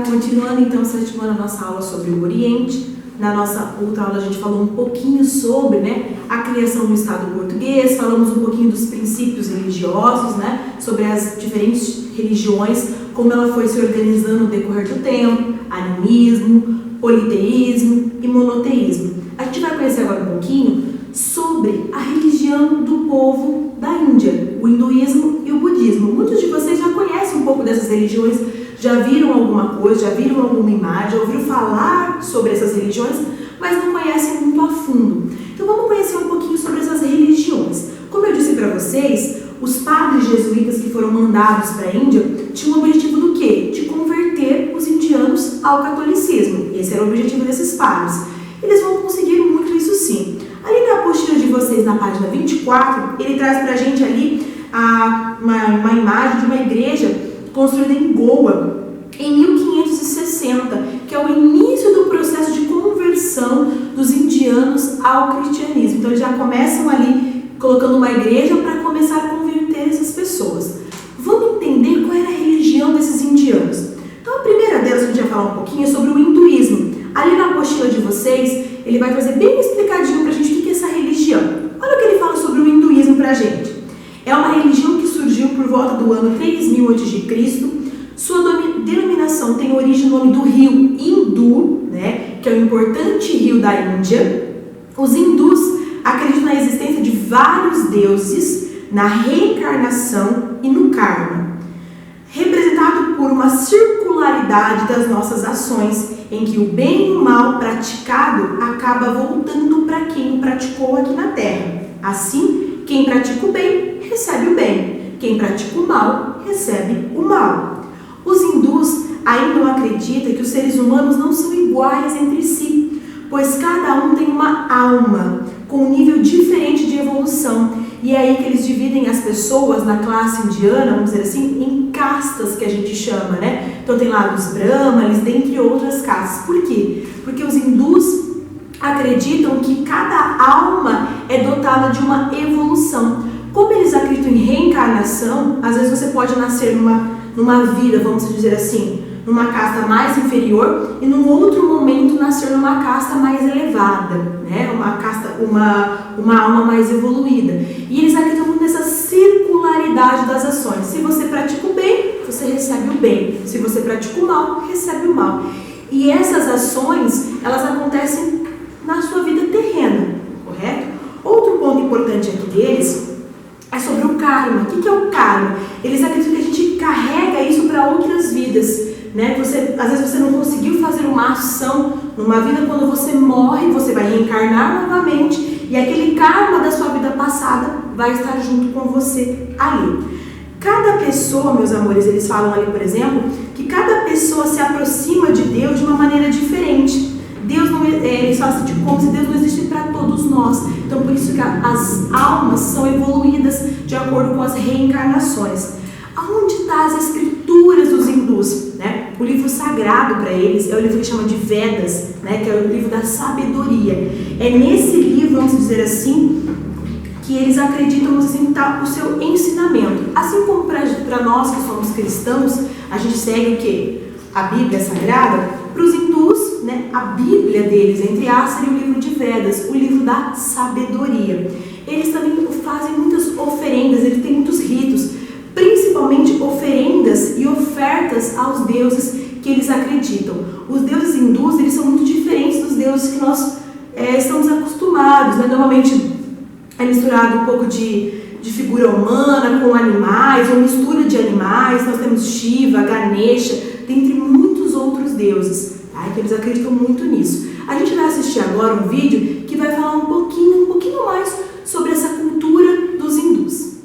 Continuando então essa semana a nossa aula sobre o Oriente. Na nossa outra aula a gente falou um pouquinho sobre a criação do Estado português, falamos um pouquinho dos princípios religiosos, sobre as diferentes religiões, como ela foi se organizando no decorrer do tempo, animismo, politeísmo e monoteísmo. A gente vai conhecer agora um pouquinho sobre a religião do povo da Índia, o hinduísmo e o budismo. Muitos de vocês já conhecem um pouco dessas religiões, já viram alguma coisa, já viram alguma imagem, já ouviram falar sobre essas religiões, mas não conhecem muito a fundo. Então vamos conhecer um pouquinho sobre essas religiões. Como eu disse para vocês, os padres jesuítas que foram mandados para a Índia tinham o objetivo do quê? De converter os indianos ao catolicismo. Esse era o objetivo desses padres. Eles vão conseguir muito isso sim. Ali na apostila de vocês, na página 24, ele traz para a gente ali uma imagem de uma igreja construída em Goa, em 1560, que é o início do processo de conversão dos indianos ao cristianismo. Então eles já começam ali colocando uma igreja para começar a converter essas pessoas. Vamos entender qual era a religião desses indianos. Então a primeira delas que a gente vai falar um pouquinho é sobre o hinduísmo. Ali na apostila de vocês, ele vai fazer bem explicadinho para a gente o que é essa religião. Olha o que ele fala sobre o hinduísmo para a gente. É uma religião que surgiu por volta do ano 3000 a.C. Sua denominação tem origem no nome do rio Hindu, que é um importante rio da Índia. Os hindus acreditam na existência de vários deuses, na reencarnação e no karma, representado por uma circularidade das nossas ações, em que o bem e o mal praticado acaba voltando para quem o praticou aqui na Terra. Assim, quem pratica o bem, recebe o bem. Quem pratica o mal, recebe o mal. Os hindus ainda acreditam que os seres humanos não são iguais entre si, pois cada um tem uma alma com um nível diferente de evolução. E é aí que eles dividem as pessoas na classe indiana, vamos dizer assim, em castas que a gente chama, Então tem lá os brahmanes, dentre outras castas. Por quê? Porque os hindus acreditam que cada alma é dotada de uma evolução. Como eles acreditam em reencarnação, às vezes você pode nascer numa vida, vamos dizer assim, numa casta mais inferior e num outro momento nascer numa casta mais elevada, uma alma mais evoluída. E eles acreditam muito nessa circularidade das ações. Se você pratica o bem, você recebe o bem. Se você pratica o mal, recebe o mal. E essas ações, elas acontecem na sua vida terrena, correto? Outro ponto importante aqui deles é sobre o karma. O que é o karma? Eles acreditam que a gente carrega isso para outras vidas, às vezes você não conseguiu fazer uma ação numa vida, quando você morre, você vai reencarnar novamente e aquele karma da sua vida passada vai estar junto com você ali. Cada pessoa, meus amores, eles falam ali, por exemplo, que cada pessoa se aproxima de Deus de uma maneira diferente. Deus não, eles falam assim, como se Deus não existe para todos nós. Então, por isso que as almas são evoluídas de acordo com as reencarnações. Aonde está as escrituras dos hindus? O livro sagrado para eles é o livro que chama de Vedas, que é o livro da sabedoria. É nesse livro, vamos dizer assim, que eles acreditam o seu ensinamento. Assim como para nós que somos cristãos, a gente segue o quê? A Bíblia Sagrada. Para os hindus, a Bíblia deles, entre aspas, seria o livro de Vedas, o livro da sabedoria. Eles também fazem muitas oferendas, eles têm muitos ritos, principalmente oferendas e ofertas aos deuses que eles acreditam. Os deuses hindus, eles são muito diferentes dos deuses que nós estamos acostumados, Normalmente é misturado um pouco de figura humana com animais, ou mistura de animais. Nós temos Shiva, Ganesha, dentre muitos outros deuses, que eles acreditam muito nisso. A gente vai assistir agora um vídeo que vai falar um pouquinho mais sobre essa cultura dos hindus.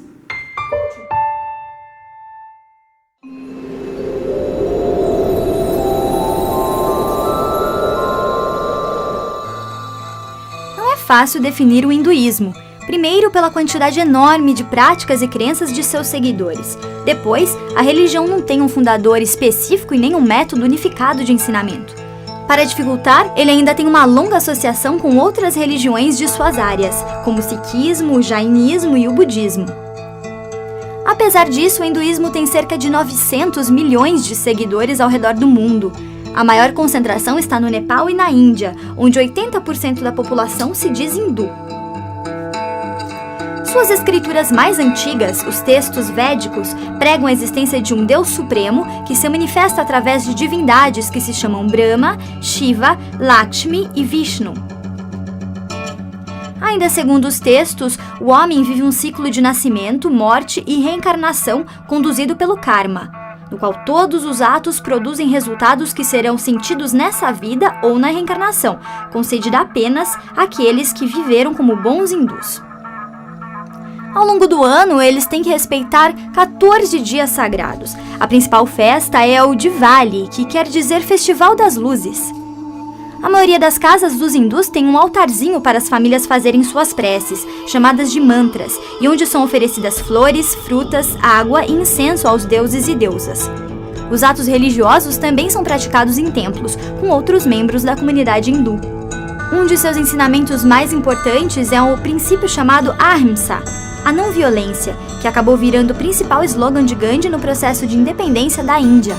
Não é fácil definir o hinduísmo. Primeiro, pela quantidade enorme de práticas e crenças de seus seguidores. Depois, a religião não tem um fundador específico e nem um método unificado de ensinamento. Para dificultar, ele ainda tem uma longa associação com outras religiões de suas áreas, como o sikhismo, o jainismo e o budismo. Apesar disso, o hinduísmo tem cerca de 900 milhões de seguidores ao redor do mundo. A maior concentração está no Nepal e na Índia, onde 80% da população se diz hindu. Suas escrituras mais antigas, os textos védicos, pregam a existência de um Deus Supremo que se manifesta através de divindades que se chamam Brahma, Shiva, Lakshmi e Vishnu. Ainda segundo os textos, o homem vive um ciclo de nascimento, morte e reencarnação conduzido pelo karma, no qual todos os atos produzem resultados que serão sentidos nessa vida ou na reencarnação, concedida apenas àqueles que viveram como bons hindus. Ao longo do ano, eles têm que respeitar 14 dias sagrados. A principal festa é o Diwali, que quer dizer Festival das Luzes. A maioria das casas dos hindus tem um altarzinho para as famílias fazerem suas preces, chamadas de mantras, e onde são oferecidas flores, frutas, água e incenso aos deuses e deusas. Os atos religiosos também são praticados em templos, com outros membros da comunidade hindu. Um de seus ensinamentos mais importantes é o princípio chamado Ahimsa, a não violência, que acabou virando o principal slogan de Gandhi no processo de independência da Índia.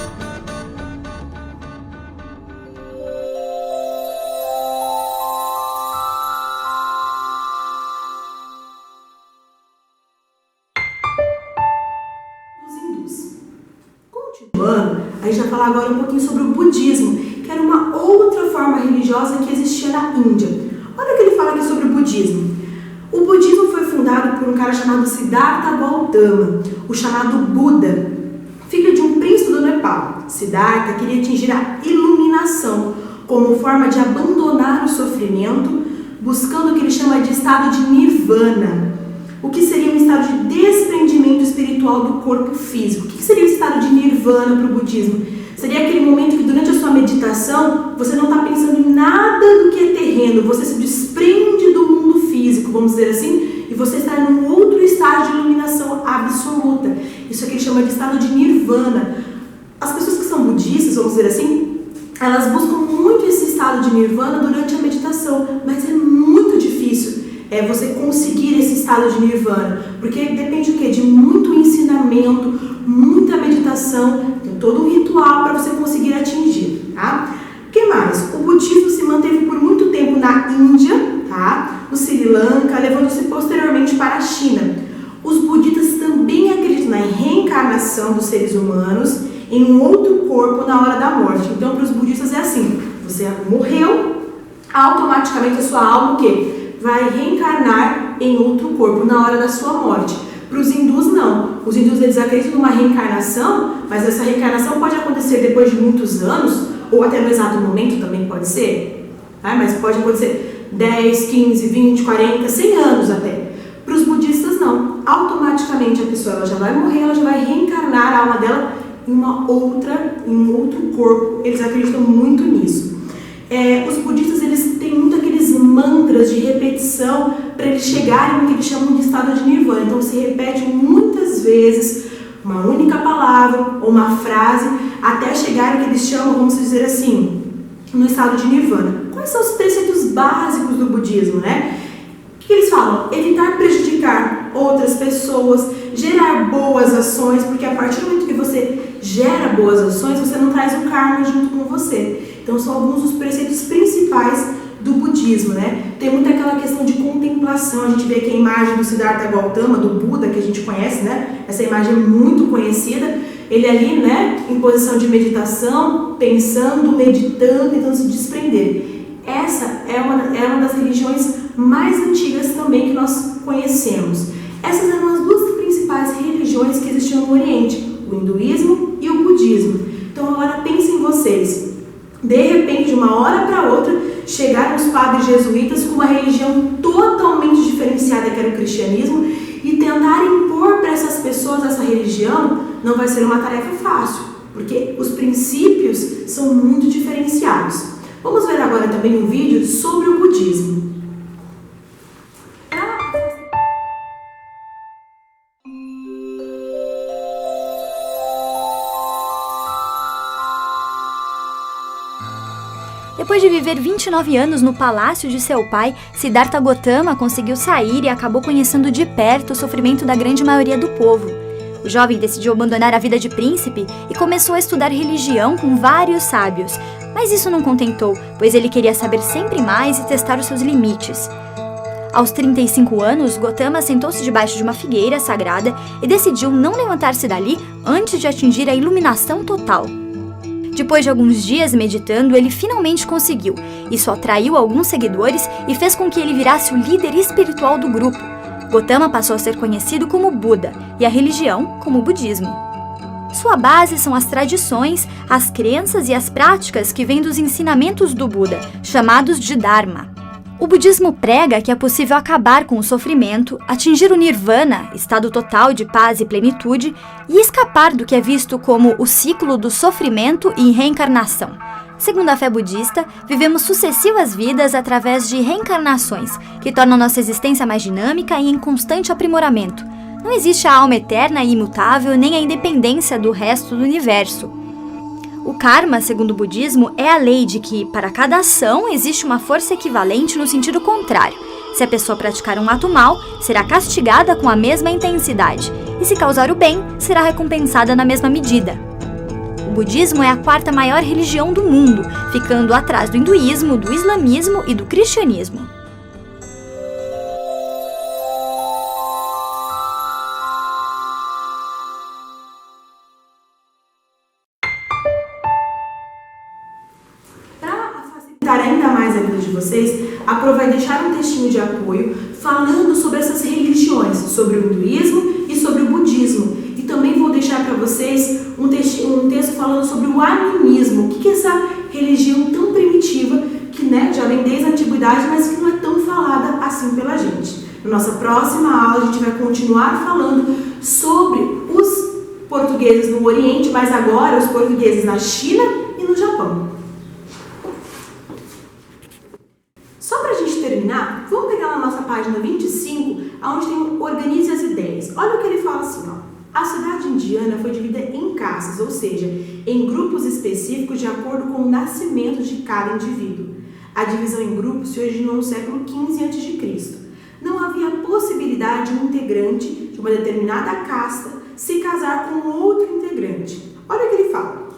Continuando, a gente vai falar agora um pouquinho sobre o budismo, que era uma outra forma religiosa que existia na Índia. Olha o que ele fala aqui sobre o budismo. O budismo foi fundado por um cara chamado Siddhartha Gautama, o chamado Buda, filho de um príncipe do Nepal. Siddhartha queria atingir a iluminação como forma de abandonar o sofrimento, buscando o que ele chama de estado de nirvana, o que seria um estado de desprendimento espiritual do corpo físico. O que seria o estado de nirvana para o budismo? Seria aquele momento que durante a sua meditação você não está pensando em nada do que é terreno, você se desprende do mundo físico, vamos dizer assim, e você está num outro estado de iluminação absoluta. Isso aqui chama de estado de nirvana. As pessoas que são budistas, vamos dizer assim, elas buscam muito esse estado de nirvana durante a meditação, mas é muito difícil você conseguir esse estado de nirvana, porque depende o quê? De muito ensinamento, muita meditação, tem todo um ritual para você conseguir atingir, tá? O que mais? O budismo se manteve por muito tempo na Índia, tá? No Sri Lanka, levando-se posteriormente para a China. Os budistas também acreditam na reencarnação dos seres humanos em um outro corpo na hora da morte. Então, para os budistas é assim, você morreu, automaticamente a sua alma o quê? Vai reencarnar em outro corpo na hora da sua morte. Para os hindus, não. Os hindus, eles acreditam numa reencarnação, mas essa reencarnação pode acontecer depois de muitos anos, ou até no exato momento também pode ser, tá? Mas pode acontecer 10, 15, 20, 40, 100 anos até. Para os budistas, não. Automaticamente a pessoa ela já vai morrer, ela já vai reencarnar a alma dela em um outro corpo. Eles acreditam muito nisso. Os budistas, eles têm muito aqueles mantras de repetição para eles chegarem no que eles chamam de estado de nirvana. Então se repete muitas vezes uma única palavra ou uma frase até chegar no que eles chamam, vamos dizer assim, no estado de nirvana. Quais são os preceitos básicos do budismo, né? O que eles falam? Evitar prejudicar outras pessoas, gerar boas ações, porque a partir do momento que você gera boas ações, você não traz o karma junto com você. Então são alguns dos preceitos principais do budismo, né? Tem muito aquela questão de contemplação. A gente vê aqui a imagem do Siddhartha Gautama, do Buda, que a gente conhece, né? Essa imagem é muito conhecida. Ele ali, né, em posição de meditação, pensando, meditando, tentando se desprender. Essa é uma das religiões mais antigas também que nós conhecemos. Essas eram as duas principais religiões que existiam no Oriente, o hinduísmo e o budismo. Então agora pensem vocês, de repente, de uma hora para outra, chegaram os padres jesuítas com uma religião totalmente diferenciada, que era o cristianismo, e tentar impor para essas pessoas essa religião não vai ser uma tarefa fácil, porque os princípios são muito diferenciados. Vamos ver agora também um vídeo sobre o budismo. Depois de viver 29 anos no palácio de seu pai, Siddhartha Gautama conseguiu sair e acabou conhecendo de perto o sofrimento da grande maioria do povo. O jovem decidiu abandonar a vida de príncipe e começou a estudar religião com vários sábios. Mas isso não contentou, pois ele queria saber sempre mais e testar os seus limites. Aos 35 anos, Gotama sentou-se debaixo de uma figueira sagrada e decidiu não levantar-se dali antes de atingir a iluminação total. Depois de alguns dias meditando, ele finalmente conseguiu. Isso atraiu alguns seguidores e fez com que ele virasse o líder espiritual do grupo. Gotama passou a ser conhecido como Buda e a religião como o budismo. Sua base são as tradições, as crenças e as práticas que vêm dos ensinamentos do Buda, chamados de Dharma. O budismo prega que é possível acabar com o sofrimento, atingir o nirvana, estado total de paz e plenitude, e escapar do que é visto como o ciclo do sofrimento e reencarnação. Segundo a fé budista, vivemos sucessivas vidas através de reencarnações, que tornam nossa existência mais dinâmica e em constante aprimoramento. Não existe a alma eterna e imutável, nem a independência do resto do universo. O karma, segundo o budismo, é a lei de que, para cada ação, existe uma força equivalente no sentido contrário. Se a pessoa praticar um ato mau, será castigada com a mesma intensidade, e se causar o bem, será recompensada na mesma medida. O budismo é a quarta maior religião do mundo, ficando atrás do hinduísmo, do islamismo e do cristianismo. Ainda mais a vida de vocês, a Pro vai deixar um textinho de apoio falando sobre essas religiões, sobre o hinduísmo e sobre o budismo. E também vou deixar para vocês um texto falando sobre o animismo, o que é essa religião tão primitiva, que já vem desde a antiguidade, mas que não é tão falada assim pela gente. Na nossa próxima aula a gente vai continuar falando sobre os portugueses no Oriente, mas agora os portugueses na China e no Japão. Só para a gente terminar, vamos pegar na nossa página 25, onde tem Organize as Ideias. Olha o que ele fala assim, ó. A sociedade indiana foi dividida em castas, ou seja, em grupos específicos de acordo com o nascimento de cada indivíduo. A divisão em grupos se originou no século XV a.C. Não havia possibilidade de um integrante de uma determinada casta se casar com outro integrante. Olha o que ele fala.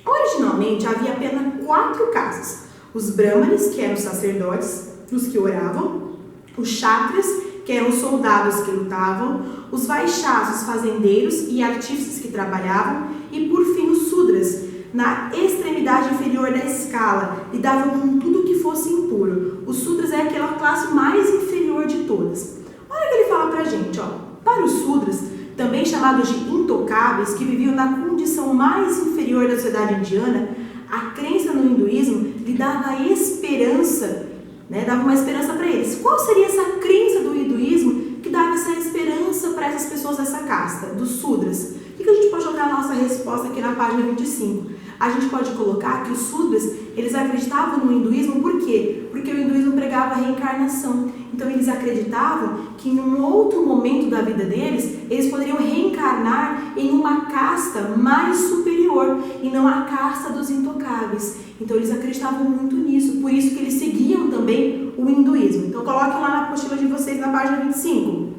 Originalmente havia apenas 4 castas. Os brahmanes, que eram os sacerdotes, os que oravam, os kshatriyas, que eram os soldados que lutavam, os vaixyas, os fazendeiros e artífices que trabalhavam, e por fim os sudras, na extremidade inferior da escala, lidavam com tudo que fosse impuro. Os sudras é aquela classe mais inferior de todas. Olha o que ele fala pra gente, ó. Para os sudras, também chamados de intocáveis, que viviam na condição mais inferior da sociedade indiana, a crença no hinduísmo lhe dava a esperança, dava uma esperança para eles. Qual seria essa crença do hinduísmo que dava essa esperança para essas pessoas dessa casta, dos sudras? O que a gente pode jogar a nossa resposta aqui na página 25? A gente pode colocar que os sudras, eles acreditavam no hinduísmo, por quê? Porque o hinduísmo pregava a reencarnação. Então eles acreditavam que em um outro momento da vida deles, eles poderiam reencarnar em uma casta mais superior e não a casta dos intocáveis. Então eles acreditavam muito nisso, por isso que eles seguiam também o hinduísmo. Então coloquem lá na apostila de vocês na página 25.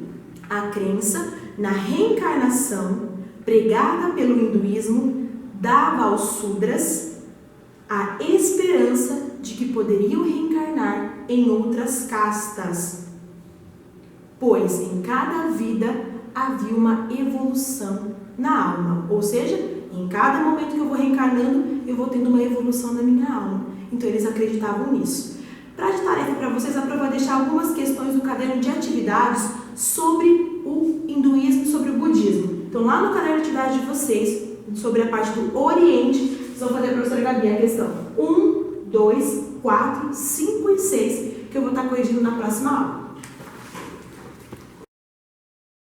A crença na reencarnação pregada pelo hinduísmo dava aos sudras a esperança de que poderiam reencarnar em outras castas, pois em cada vida havia uma evolução na alma, ou seja, em cada momento que eu vou reencarnando, eu vou tendo uma evolução na minha alma. Então eles acreditavam nisso. Para de tarefa para vocês, a Pro vai deixar algumas questões no caderno de atividades sobre o hinduísmo e sobre o budismo. Então lá no caderno de atividades de vocês, sobre a parte do Oriente, vocês vão fazer a professora Gabi a questão 1, 2, 4, 5 e 6, que eu vou estar corrigindo na próxima aula.